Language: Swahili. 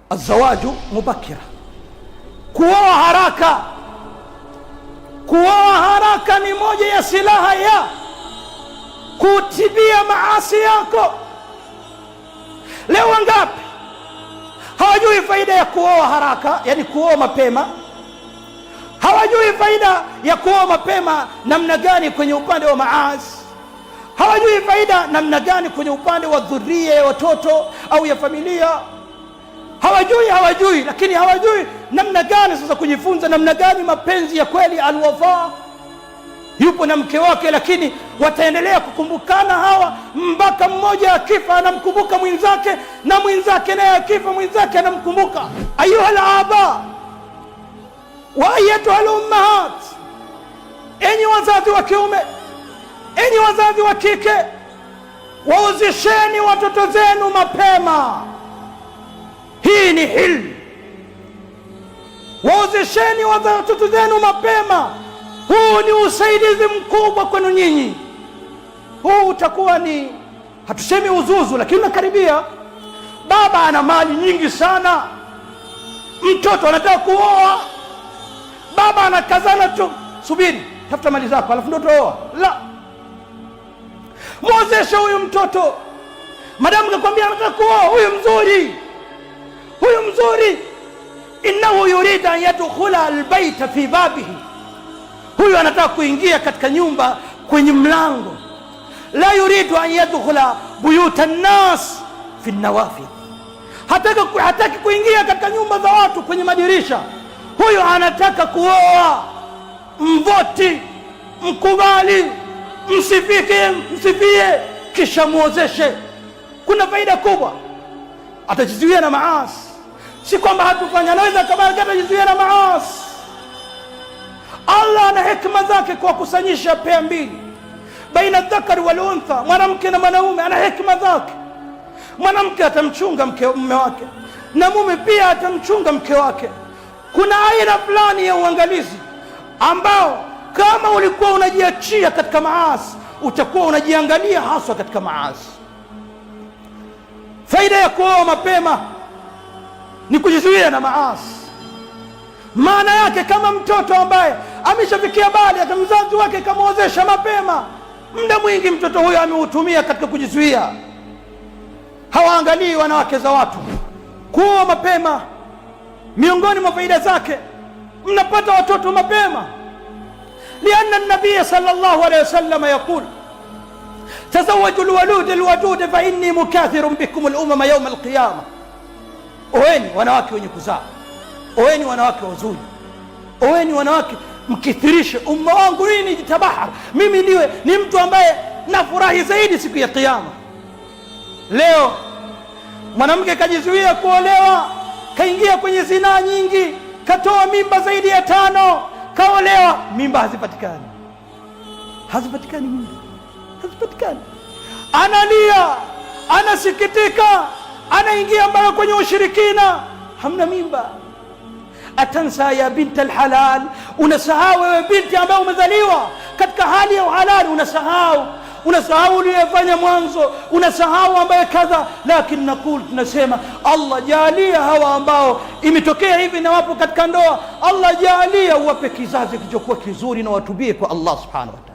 azawaju mubakira, kuoa haraka. Kuoa haraka ni moja ya silaha ya kutibia maasi yako. Leo wangapi hawajui faida ya kuoa haraka, yani kuoa mapema? Hawajui faida ya kuoa mapema namna gani kwenye upande wa maasi. Hawajui faida namna gani kwenye upande wa dhuria ya watoto au ya familia. Hawajui, lakini hawajui namna gani sasa kujifunza namna gani mapenzi ya kweli, alwafa. Yupo na mke wake, lakini wataendelea kukumbukana hawa mpaka mmoja akifa anamkumbuka mwenzake, na mwenzake naye akifa mwenzake anamkumbuka. Ayuha alaba wa ayatuha alummahat, enyi wazazi wa kiume, enyi wazazi wa kike, waozesheni watoto zenu mapema. Hii ni hili. Waozesheni watoto zenu mapema. Huu ni usaidizi mkubwa kwenu nyinyi. Huu utakuwa ni, hatusemi uzuzu, lakini unakaribia. Baba ana mali nyingi sana, mtoto anataka kuoa, baba anakazana tu, subiri tafuta mali zako alafu ndio tuoa. La, muozeshe huyu mtoto. Madamu kakwambia anataka kuoa, huyu mzuri, innahu yurida an yadkhula albayta fi babihi, huyu anataka kuingia katika nyumba kwenye mlango. La yuridu an yadkhula buyuta an-nas fi an-nawafidh, hataki kuingia katika nyumba za watu kwenye madirisha. Huyu anataka kuoa. Mvoti, mkubali, msifie, kisha muozeshe. Kuna faida kubwa. Atajizuia na maasi. Si kwamba hatufanya, anaweza kabla atajizuia na maasi. Allah ana hikma zake kwa kusanyisha pea mbili baina dhakari wal untha, mwanamke na mwanaume. Ana hikma zake. Mwanamke atamchunga mume wake na mume pia atamchunga mke wake. Kuna aina fulani ya uangalizi ambao kama ulikuwa unajiachia katika maasi, utakuwa unajiangalia haswa katika maasi. Faida ya kuoa mapema ni kujizuia na maasi. Maana yake kama mtoto ambaye ameshafikia bali hata mzazi wake kamuozesha mapema, muda mwingi mtoto huyo ameutumia katika kujizuia. Hawaangalii wanawake za watu. Kuoa mapema, miongoni mwa faida zake, mnapata watoto mapema. Lianna an-nabiy sallallahu alayhi wasallam yaqul tazawwaju al-wadud fa inni mukathirun bikum al-umama yawm al-qiyamah. Oeni wanawake wenye kuzaa, oeni wanawake wazuri, oeni wanawake mkithirishe umma wangu nini jitabahar, mimi ni mtu ambaye nafurahi zaidi siku ya kiyama. Leo mwanamke kajizuia kuolewa, kaingia kwenye zinaa nyingi, katoa mimba zaidi ya 5, kaolewa, mimba hazipatikani mimba hazipatikani. Analia, anasikitika, anaingia mpaka kwenye ushirikina, hamna mimba. Atansa ya binti alhalal, unasahau wewe binti ambaye umezaliwa katika hali ya uhalali, unasahau uliyofanya mwanzo, unasahau ambaye kadha. Lakini tunasema Allah jalia hawa ambao imetokea hivi na wapo katika ndoa, Allah jalia uwape kizazi kilichokuwa kizuri na watubie kwa Allah subhanahu wa ta'ala.